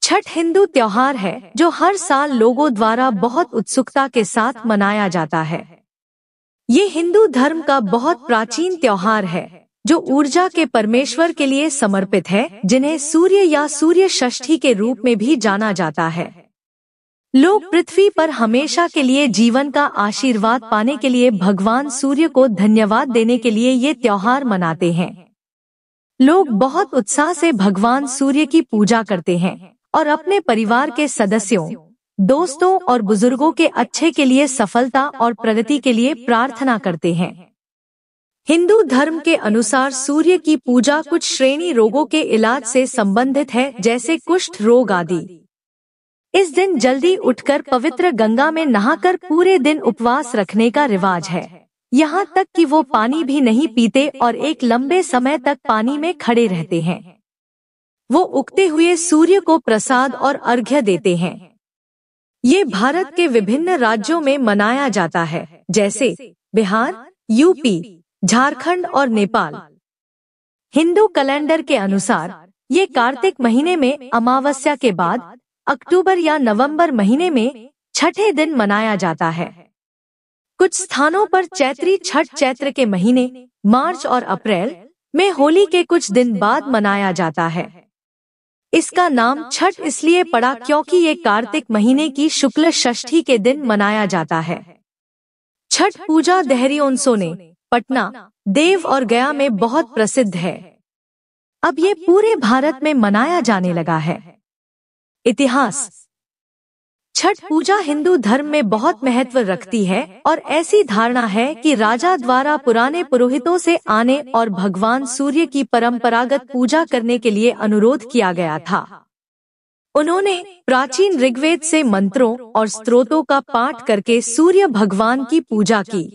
छठ हिंदू त्योहार है जो हर साल लोगों द्वारा बहुत उत्सुकता के साथ मनाया जाता है। ये हिंदू धर्म का बहुत प्राचीन त्योहार है जो ऊर्जा के परमेश्वर के लिए समर्पित है, जिन्हें सूर्य या सूर्य षष्ठी के रूप में भी जाना जाता है। लोग पृथ्वी पर हमेशा के लिए जीवन का आशीर्वाद पाने के लिए भगवान सूर्य को धन्यवाद देने के लिए ये त्योहार मनाते हैं। लोग बहुत उत्साह से भगवान सूर्य की पूजा करते हैं और अपने परिवार के सदस्यों, दोस्तों और बुजुर्गों के अच्छे के लिए, सफलता और प्रगति के लिए प्रार्थना करते हैं। हिंदू धर्म के अनुसार सूर्य की पूजा कुछ श्रेणी रोगों के इलाज से संबंधित है, जैसे कुष्ठ रोग आदि। इस दिन जल्दी उठकर पवित्र गंगा में नहाकर पूरे दिन उपवास रखने का रिवाज है। यहाँ तक कि वो पानी भी नहीं पीते और एक लंबे समय तक पानी में खड़े रहते हैं। वो उगते हुए सूर्य को प्रसाद और अर्घ्य देते हैं। ये भारत के विभिन्न राज्यों में मनाया जाता है, जैसे बिहार, यूपी, झारखंड और नेपाल। हिंदू कैलेंडर के अनुसार ये कार्तिक महीने में अमावस्या के बाद अक्टूबर या नवंबर महीने में छठे दिन मनाया जाता है। कुछ स्थानों पर चैत्री छठ चैत्र के महीने मार्च और अप्रैल में होली के कुछ दिन बाद मनाया जाता है। इसका नाम छठ इसलिए पड़ा क्योंकि ये कार्तिक महीने की शुक्ल षष्ठी के दिन मनाया जाता है। छठ पूजा देहरी, सोने, पटना, देव और गया में बहुत प्रसिद्ध है। अब ये पूरे भारत में मनाया जाने लगा है। इतिहास। छठ पूजा हिंदू धर्म में बहुत महत्व रखती है और ऐसी धारणा है कि राजा द्वारा पुराने पुरोहितों से आने और भगवान सूर्य की परंपरागत पूजा करने के लिए अनुरोध किया गया था। उन्होंने प्राचीन ऋग्वेद से मंत्रों और स्तोत्रों का पाठ करके सूर्य भगवान की पूजा की।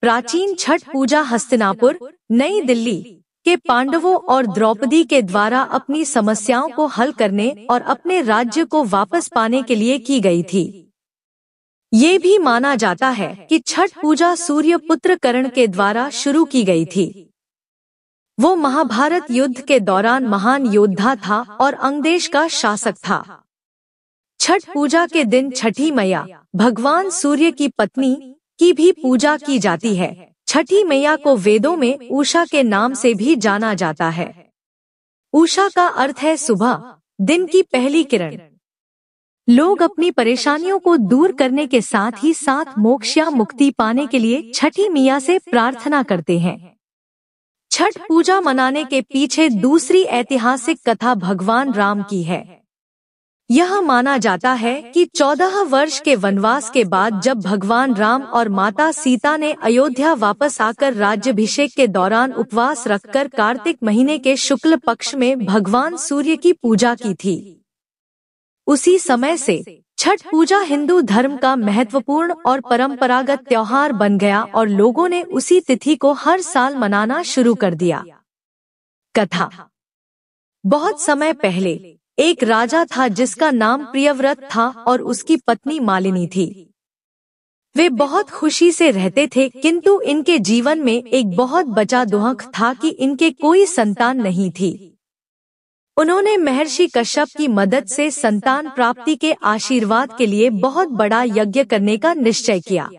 प्राचीन छठ पूजा हस्तिनापुर, नई दिल्ली के पांडवों और द्रौपदी के द्वारा अपनी समस्याओं को हल करने और अपने राज्य को वापस पाने के लिए की गई थी। ये भी माना जाता है कि छठ पूजा सूर्य पुत्र कर्ण के द्वारा शुरू की गई थी। वो महाभारत युद्ध के दौरान महान योद्धा था और अंगदेश का शासक था। छठ पूजा के दिन छठी मैया, भगवान सूर्य की पत्नी, की भी पूजा की जाती है। छठी मैया को वेदों में उषा के नाम से भी जाना जाता है। उषा का अर्थ है सुबह, दिन की पहली किरण। लोग अपनी परेशानियों को दूर करने के साथ ही साथ मोक्ष या मुक्ति पाने के लिए छठी मैया से प्रार्थना करते हैं। छठ पूजा मनाने के पीछे दूसरी ऐतिहासिक कथा भगवान राम की है। यह माना जाता है कि 14 वर्ष के वनवास के बाद जब भगवान राम और माता सीता ने अयोध्या वापस आकर राज्याभिषेक के दौरान उपवास रखकर कार्तिक महीने के शुक्ल पक्ष में भगवान सूर्य की पूजा की थी। उसी समय से छठ पूजा हिंदू धर्म का महत्वपूर्ण और परंपरागत त्योहार बन गया और लोगों ने उसी तिथि को हर साल मनाना शुरू कर दिया। कथा। बहुत समय पहले एक राजा था जिसका नाम प्रियव्रत था और उसकी पत्नी मालिनी थी। वे बहुत खुशी से रहते थे, किंतु इनके जीवन में एक बहुत बड़ा दुख था कि इनके कोई संतान नहीं थी। उन्होंने महर्षि कश्यप की मदद से संतान प्राप्ति के आशीर्वाद के लिए बहुत बड़ा यज्ञ करने का निश्चय किया।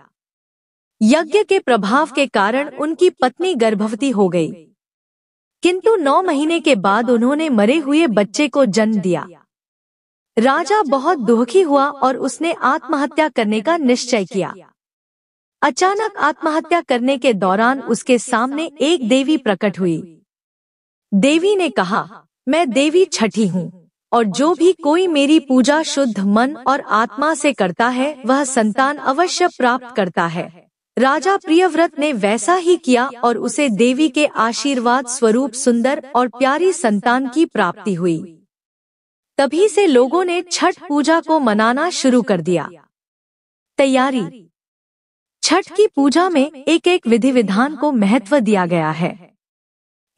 यज्ञ के प्रभाव के कारण उनकी पत्नी गर्भवती हो गई, किंतु 9 महीने के बाद उन्होंने मरे हुए बच्चे को जन्म दिया। राजा बहुत दुखी हुआ और उसने आत्महत्या करने का निश्चय किया। अचानक आत्महत्या करने के दौरान उसके सामने एक देवी प्रकट हुई। देवी ने कहा, मैं देवी छठी हूँ और जो भी कोई मेरी पूजा शुद्ध मन और आत्मा से करता है वह संतान अवश्य प्राप्त करता है। राजा प्रियव्रत ने वैसा ही किया और उसे देवी के आशीर्वाद स्वरूप सुंदर और प्यारी संतान की प्राप्ति हुई। तभी से लोगों ने छठ पूजा को मनाना शुरू कर दिया। तैयारी। छठ की पूजा में एक एक विधि विधान को महत्व दिया गया है।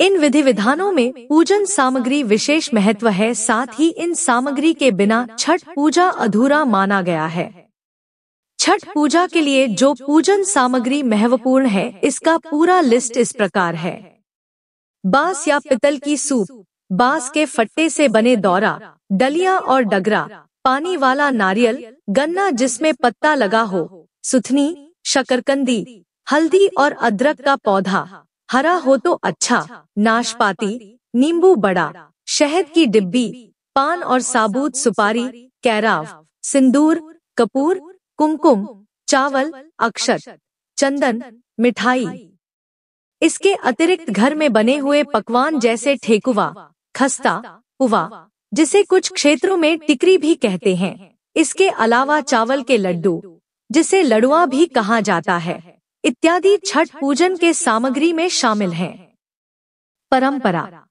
इन विधि विधानों में पूजन सामग्री विशेष महत्व है, साथ ही इन सामग्री के बिना छठ पूजा अधूरा माना गया है। छठ पूजा के लिए जो पूजन सामग्री महत्वपूर्ण है, इसका पूरा लिस्ट इस प्रकार है। बांस या पितल की सूप, बांस के फट्टे से बने दौरा, डलिया और डगरा, पानी वाला नारियल, गन्ना जिसमें पत्ता लगा हो, सुथनी, शकरकंदी, हल्दी और अदरक का पौधा, हरा हो तो अच्छा, नाशपाती, नींबू बड़ा, शहद की डिब्बी, पान और साबुत सुपारी, कैराव, सिंदूर, कपूर, कुमकुम, चावल, अक्षत, चंदन, मिठाई। इसके अतिरिक्त घर में बने हुए पकवान जैसे ठेकुआ, खस्ता, पुआ, जिसे कुछ क्षेत्रों में टिकरी भी कहते हैं। इसके अलावा चावल के लड्डू, जिसे लड़ुआ भी कहा जाता है, इत्यादि छठ पूजन के सामग्री में शामिल हैं। परंपरा।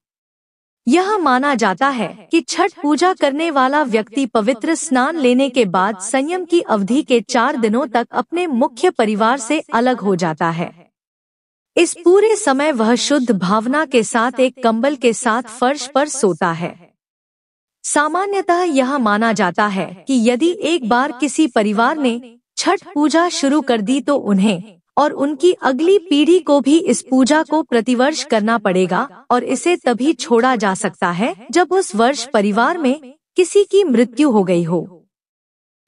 यह माना जाता है कि छठ पूजा करने वाला व्यक्ति पवित्र स्नान लेने के बाद संयम की अवधि के 4 दिनों तक अपने मुख्य परिवार से अलग हो जाता है। इस पूरे समय वह शुद्ध भावना के साथ एक कंबल के साथ फर्श पर सोता है। सामान्यतः यह माना जाता है कि यदि एक बार किसी परिवार ने छठ पूजा शुरू कर दी तो उन्हें और उनकी अगली पीढ़ी को भी इस पूजा को प्रतिवर्ष करना पड़ेगा और इसे तभी छोड़ा जा सकता है जब उस वर्ष परिवार में किसी की मृत्यु हो गई हो।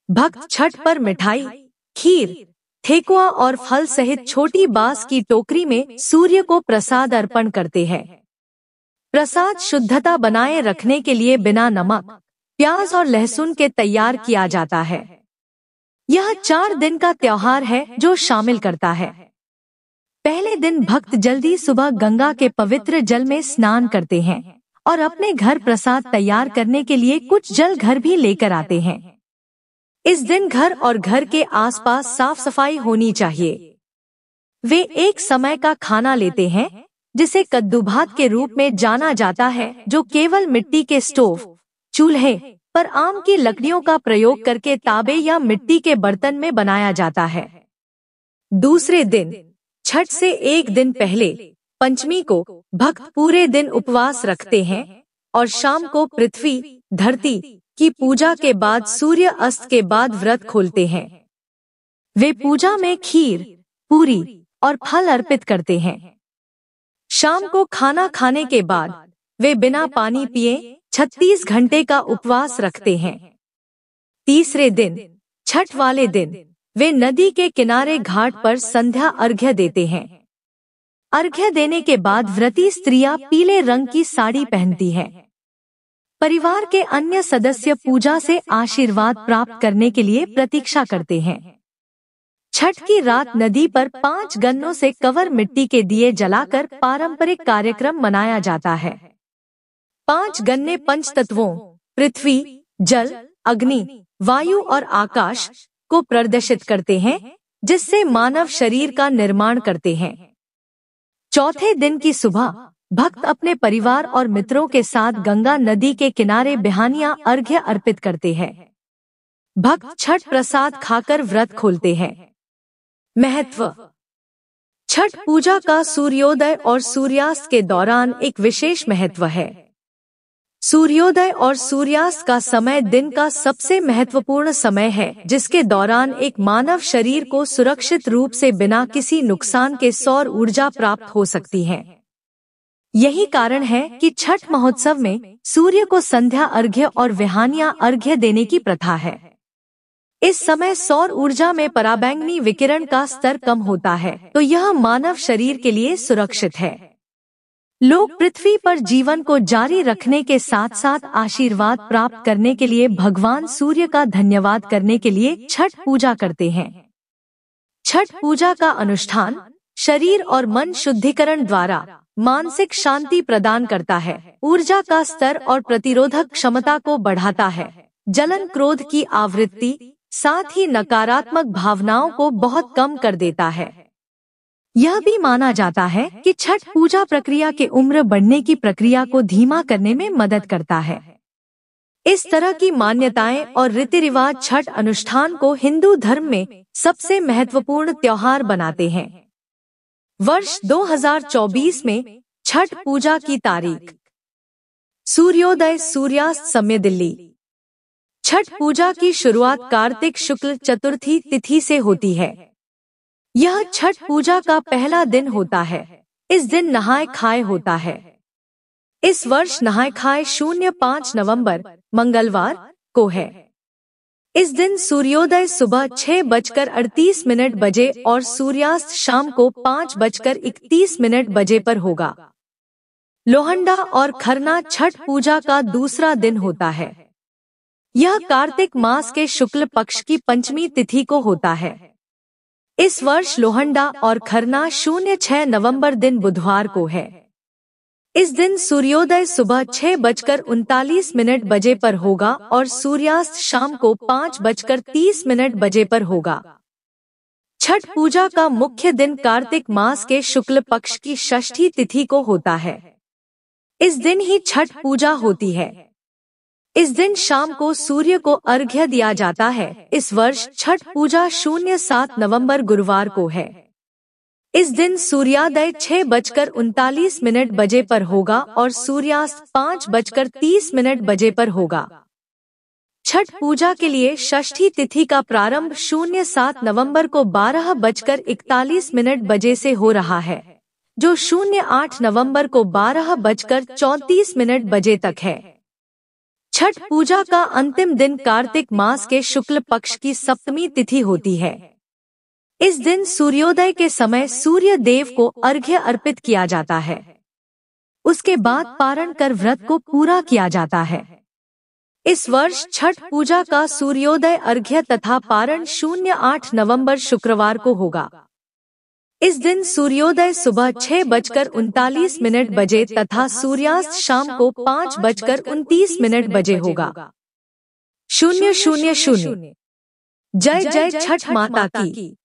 भक्त छठ पर मिठाई, खीर, ठेकुआ और फल सहित छोटी बांस की टोकरी में सूर्य को प्रसाद अर्पण करते हैं। प्रसाद शुद्धता बनाए रखने के लिए बिना नमक, प्याज और लहसुन के तैयार किया जाता है। यह 4 दिन का त्योहार है जो शामिल करता है। पहले दिन भक्त जल्दी सुबह गंगा के पवित्र जल में स्नान करते हैं और अपने घर प्रसाद तैयार करने के लिए कुछ जल घर भी लेकर आते हैं। इस दिन घर और घर के आसपास साफ सफाई होनी चाहिए। वे एक समय का खाना लेते हैं जिसे कद्दू भात के रूप में जाना जाता है, जो केवल मिट्टी के स्टोव, चूल्हे पर आम की लकड़ियों का प्रयोग करके तांबे या मिट्टी के बर्तन में बनाया जाता है। दूसरे दिन, छठ से एक दिन पहले, पंचमी को, भक्त पूरे दिन उपवास रखते हैं और शाम को पृथ्वी, धरती की पूजा के बाद सूर्य अस्त के बाद व्रत खोलते हैं। वे पूजा में खीर, पूरी और फल अर्पित करते हैं। शाम को खाना खाने के बाद वे बिना पानी पिए 36 घंटे का उपवास रखते हैं। तीसरे दिन, छठ वाले दिन, वे नदी के किनारे घाट पर संध्या अर्घ्य देते हैं। अर्घ्य देने के बाद व्रती स्त्रियां पीले रंग की साड़ी पहनती हैं। परिवार के अन्य सदस्य पूजा से आशीर्वाद प्राप्त करने के लिए प्रतीक्षा करते हैं। छठ की रात नदी पर 5 गन्नों से कवर मिट्टी के दिए जलाकर पारंपरिक कार्यक्रम मनाया जाता है। 5 गन्ने पंचतत्वों पृथ्वी, जल, अग्नि, वायु और आकाश को प्रदर्शित करते हैं, जिससे मानव शरीर का निर्माण करते हैं। चौथे दिन की सुबह भक्त अपने परिवार और मित्रों के साथ गंगा नदी के किनारे बिहानिया अर्घ्य अर्पित करते हैं। भक्त छठ प्रसाद खाकर व्रत खोलते हैं। महत्व। छठ पूजा का सूर्योदय और सूर्यास्त के दौरान एक विशेष महत्व है। सूर्योदय और सूर्यास्त का समय दिन का सबसे महत्वपूर्ण समय है, जिसके दौरान एक मानव शरीर को सुरक्षित रूप से बिना किसी नुकसान के सौर ऊर्जा प्राप्त हो सकती है। यही कारण है कि छठ महोत्सव में सूर्य को संध्या अर्घ्य और विहानिया अर्घ्य देने की प्रथा है। इस समय सौर ऊर्जा में पराबैंगनी विकिरण का स्तर कम होता है, तो यह मानव शरीर के लिए सुरक्षित है। लोग पृथ्वी पर जीवन को जारी रखने के साथ साथ आशीर्वाद प्राप्त करने के लिए भगवान सूर्य का धन्यवाद करने के लिए छठ पूजा करते हैं। छठ पूजा का अनुष्ठान शरीर और मन शुद्धिकरण द्वारा मानसिक शांति प्रदान करता है, ऊर्जा का स्तर और प्रतिरोधक क्षमता को बढ़ाता है, जलन क्रोध की आवृत्ति, साथ ही नकारात्मक भावनाओं को बहुत कम कर देता है। यह भी माना जाता है कि छठ पूजा प्रक्रिया के उम्र बढ़ने की प्रक्रिया को धीमा करने में मदद करता है। इस तरह की मान्यताएं और रीति रिवाज छठ अनुष्ठान को हिंदू धर्म में सबसे महत्वपूर्ण त्योहार बनाते हैं। वर्ष 2024 में छठ पूजा की तारीख। सूर्योदय सूर्यास्त समय दिल्ली। छठ पूजा की शुरुआत कार्तिक शुक्ल चतुर्थी तिथि से होती है। यह छठ पूजा का पहला दिन होता है। इस दिन नहाय खाए होता है। इस वर्ष नहाय खाए 05 नवंबर मंगलवार को है। इस दिन सूर्योदय सुबह 6:38 बजे और सूर्यास्त शाम को 5:31 बजे पर होगा। लोहंडा और खरना छठ पूजा का दूसरा दिन होता है। यह कार्तिक मास के शुक्ल पक्ष की पंचमी तिथि को होता है। इस वर्ष लोहंडा और खरना 06 नवंबर दिन बुधवार को है। इस दिन सूर्योदय सुबह 6:39 बजे पर होगा और सूर्यास्त शाम को 5:30 बजे पर होगा। छठ पूजा का मुख्य दिन कार्तिक मास के शुक्ल पक्ष की षष्ठी तिथि को होता है। इस दिन ही छठ पूजा होती है। इस दिन शाम को सूर्य को अर्घ्य दिया जाता है। इस वर्ष छठ पूजा 07 नवंबर गुरुवार को है। इस दिन सूर्योदय 6:39 बजे पर होगा और सूर्यास्त 5:30 बजे पर होगा। छठ पूजा के लिए षष्ठी तिथि का प्रारंभ 07 नवंबर को 12:41 बजे से हो रहा है, जो 08 नवंबर को 12:34 बजे तक है। छठ पूजा का अंतिम दिन कार्तिक मास के शुक्ल पक्ष की सप्तमी तिथि होती है। इस दिन सूर्योदय के समय सूर्य देव को अर्घ्य अर्पित किया जाता है। उसके बाद पारण कर व्रत को पूरा किया जाता है। इस वर्ष छठ पूजा का सूर्योदय अर्घ्य तथा पारण 08 नवंबर शुक्रवार को होगा। इस दिन सूर्योदय सुबह 6:39 बजे तथा सूर्यास्त शाम को 5:29 बजे होगा। 000। जय जय छठ माता की।